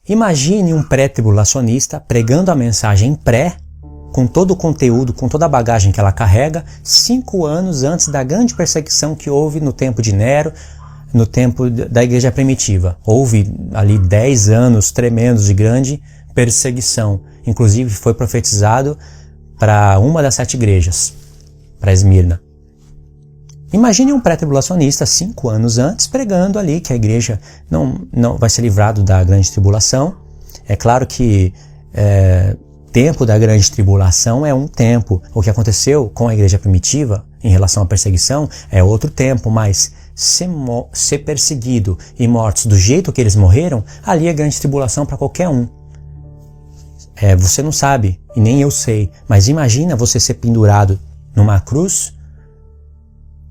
Imagine um pré-tribulacionista pregando a mensagem pré, com todo o conteúdo, com toda a bagagem que ela carrega, 5 anos antes da grande perseguição que houve no tempo de Nero, no tempo da igreja primitiva. Houve ali 10 anos tremendos de grande perseguição. Inclusive foi profetizado para uma das 7 igrejas, para Esmirna. Imagine um pré-tribulacionista 5 anos antes pregando ali que a igreja não vai ser livrado da grande tribulação. É claro que tempo da grande tribulação é um tempo. O que aconteceu com a igreja primitiva em relação à perseguição é outro tempo, mas ser perseguido e mortos do jeito que eles morreram, ali é grande tribulação para qualquer um. Você não sabe, e nem eu sei, mas imagina você ser pendurado numa cruz,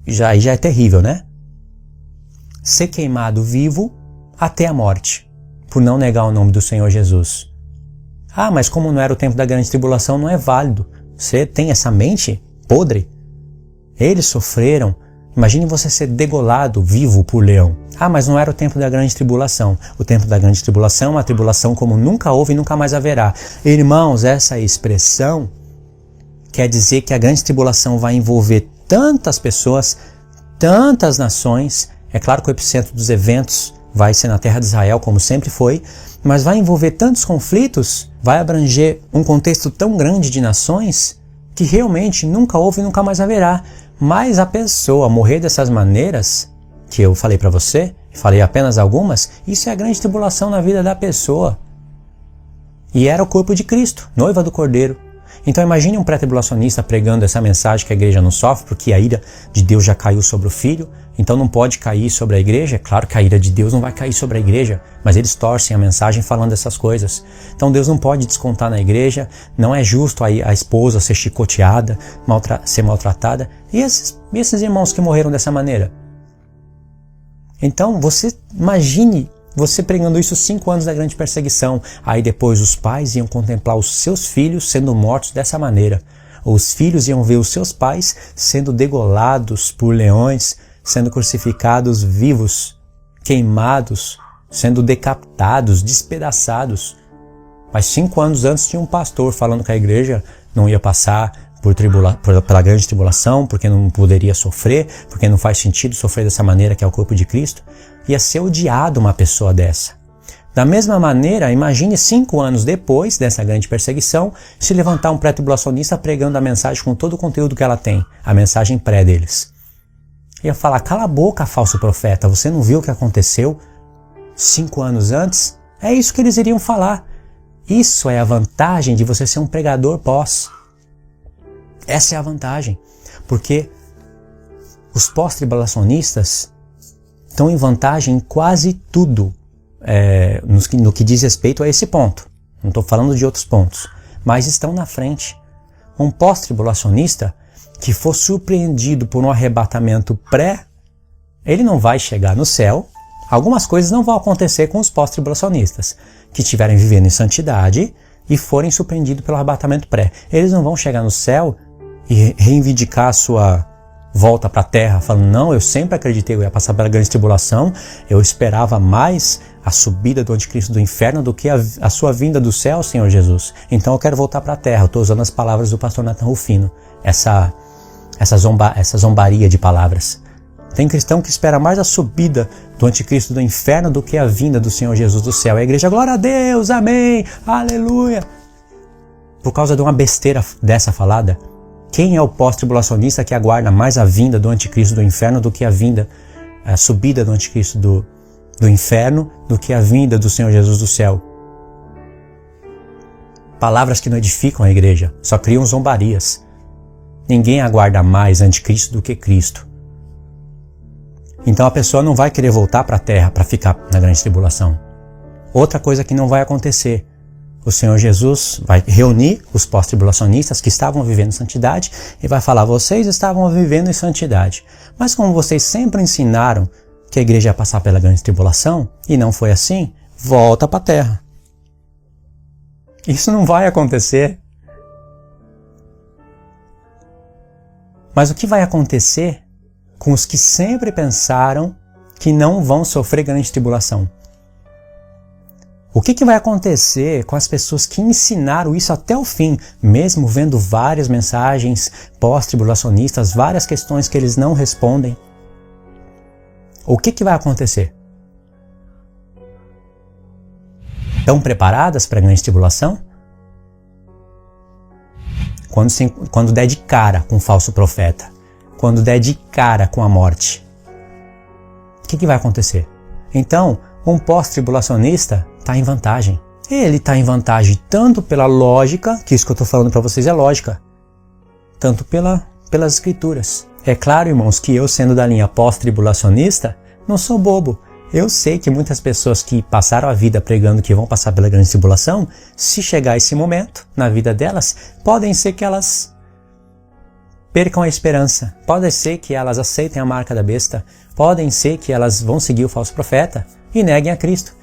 já é terrível, né? Ser queimado vivo até a morte, por não negar o nome do Senhor Jesus. Ah, mas como não era o tempo da grande tribulação, não é válido. Você tem essa mente podre? Eles sofreram. Imagine você ser degolado vivo por leão. Ah, mas não era o tempo da grande tribulação. O tempo da grande tribulação é uma tribulação como nunca houve e nunca mais haverá. Irmãos, essa expressão quer dizer que a grande tribulação vai envolver tantas pessoas, tantas nações. É claro que o epicentro dos eventos vai ser na terra de Israel, como sempre foi, mas vai envolver tantos conflitos, vai abranger um contexto tão grande de nações que realmente nunca houve e nunca mais haverá. Mas a pessoa morrer dessas maneiras, que eu falei para você, falei apenas algumas, isso é a grande tribulação na vida da pessoa. E era o corpo de Cristo, noiva do Cordeiro. Então imagine um pré-tribulacionista pregando essa mensagem que a igreja não sofre, porque a ira de Deus já caiu sobre o Filho, então não pode cair sobre a igreja. É claro que a ira de Deus não vai cair sobre a igreja, mas eles torcem a mensagem falando essas coisas. Então Deus não pode descontar na igreja, não é justo a esposa ser chicoteada, ser maltratada. E esses irmãos que morreram dessa maneira? Então você imagine você pregando isso 5 anos da grande perseguição. Aí depois os pais iam contemplar os seus filhos sendo mortos dessa maneira. Os filhos iam ver os seus pais sendo degolados por leões, sendo crucificados vivos, queimados, sendo decapitados, despedaçados. Mas 5 anos antes tinha um pastor falando que a igreja não ia passar pela grande tribulação, porque não poderia sofrer, porque não faz sentido sofrer dessa maneira que é o corpo de Cristo. Ia ser odiado uma pessoa dessa. Da mesma maneira, imagine 5 anos depois dessa grande perseguição, se levantar um pré-tribulacionista pregando a mensagem com todo o conteúdo que ela tem, a mensagem pré deles. Ia falar, cala a boca, falso profeta, você não viu o que aconteceu 5 anos antes? É isso que eles iriam falar. Isso é a vantagem de você ser um pregador pós. Essa é a vantagem, porque os pós-tribulacionistas estão em vantagem em quase tudo no que diz respeito a esse ponto. Não estou falando de outros pontos, mas estão na frente. Um pós-tribulacionista que for surpreendido por um arrebatamento pré, ele não vai chegar no céu. Algumas coisas não vão acontecer com os pós-tribulacionistas que estiverem vivendo em santidade e forem surpreendidos pelo arrebatamento pré. Eles não vão chegar no céu e reivindicar a sua volta para a terra, falando, não, eu sempre acreditei que eu ia passar pela grande tribulação, eu esperava mais a subida do anticristo do inferno do que a sua vinda do céu, Senhor Jesus. Então eu quero voltar para a terra. Eu estou usando as palavras do pastor Nathan Rufino, essa zombaria de palavras. Tem cristão que espera mais a subida do anticristo do inferno do que a vinda do Senhor Jesus do céu. E a igreja, glória a Deus, amém, aleluia. Por causa de uma besteira dessa falada, quem é o pós-tribulacionista que aguarda mais a vinda do anticristo do inferno do que a subida do anticristo do inferno do que a vinda do Senhor Jesus do céu? Palavras que não edificam a igreja, só criam zombarias. Ninguém aguarda mais anticristo do que Cristo. Então a pessoa não vai querer voltar para a terra para ficar na grande tribulação. Outra coisa que não vai acontecer, o Senhor Jesus vai reunir os pós-tribulacionistas que estavam vivendo em santidade e vai falar, vocês estavam vivendo em santidade, mas como vocês sempre ensinaram que a igreja ia passar pela grande tribulação e não foi assim, volta para a terra. Isso não vai acontecer. Mas o que vai acontecer com os que sempre pensaram que não vão sofrer grande tribulação? O que vai acontecer com as pessoas que ensinaram isso até o fim, mesmo vendo várias mensagens pós-tribulacionistas, várias questões que eles não respondem? O que vai acontecer? Estão preparadas para a grande tribulação? Quando der de cara com o falso profeta, quando der de cara com a morte, o que vai acontecer? Então, um pós-tribulacionista está em vantagem. Ele está em vantagem tanto pela lógica, que isso que eu estou falando para vocês é lógica, tanto pelas escrituras. É claro, irmãos, que eu, sendo da linha pós-tribulacionista, não sou bobo. Eu sei que muitas pessoas que passaram a vida pregando que vão passar pela grande tribulação, se chegar esse momento na vida delas, podem ser que elas percam a esperança, pode ser que elas aceitem a marca da besta, podem ser que elas vão seguir o falso profeta e neguem a Cristo.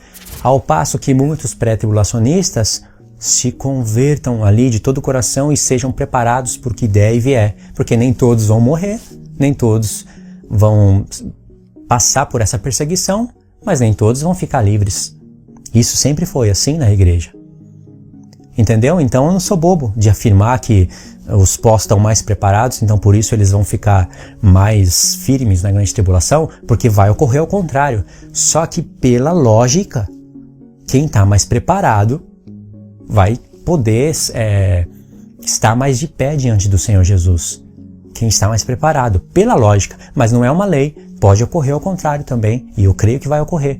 Ao passo que muitos pré-tribulacionistas se convertam ali de todo o coração e sejam preparados por que der e vier, porque nem todos vão morrer, nem todos vão passar por essa perseguição, mas nem todos vão ficar livres. Isso sempre foi assim na igreja. Entendeu? Então eu não sou bobo de afirmar que os pós estão mais preparados, então por isso eles vão ficar mais firmes na grande tribulação, porque vai ocorrer o contrário. Só que pela lógica, quem está mais preparado vai poder estar mais de pé diante do Senhor Jesus. Quem está mais preparado, pela lógica, mas não é uma lei, pode ocorrer ao contrário também, e eu creio que vai ocorrer.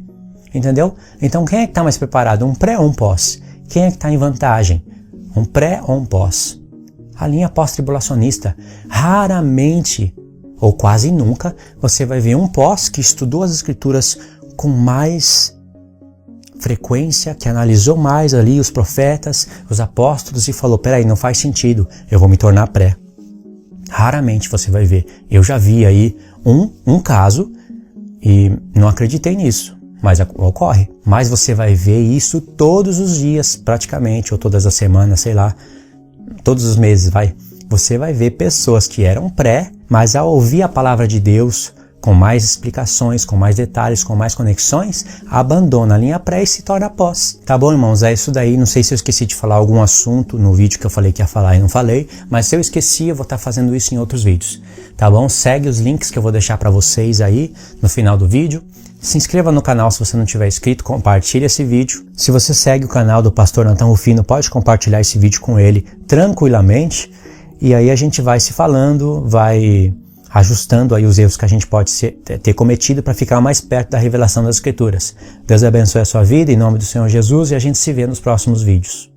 Entendeu? Então quem é que está mais preparado, um pré ou um pós? Quem é que está em vantagem? Um pré ou um pós? A linha pós-tribulacionista. Raramente, ou quase nunca, você vai ver um pós que estudou as escrituras com mais frequência, que analisou mais ali os profetas, os apóstolos e falou, peraí, não faz sentido, eu vou me tornar pré. Raramente você vai ver. Eu já vi aí um caso e não acreditei nisso. Mas ocorre. Mas você vai ver isso todos os dias, praticamente, ou todas as semanas, sei lá, todos os meses, vai. Você vai ver pessoas que eram pré, mas ao ouvir a palavra de Deus, com mais explicações, com mais detalhes, com mais conexões, abandona a linha pré e se torna pós. Tá bom, irmãos? É isso daí. Não sei se eu esqueci de falar algum assunto no vídeo que eu falei que ia falar e não falei, mas se eu esqueci, eu vou estar fazendo isso em outros vídeos. Tá bom? Segue os links que eu vou deixar para vocês aí no final do vídeo. Se inscreva no canal se você não tiver inscrito, compartilhe esse vídeo. Se você segue o canal do Pastor Natan Rufino, pode compartilhar esse vídeo com ele tranquilamente. E aí a gente vai se falando, vai ajustando aí os erros que a gente pode ter cometido para ficar mais perto da revelação das Escrituras. Deus abençoe a sua vida, em nome do Senhor Jesus, e a gente se vê nos próximos vídeos.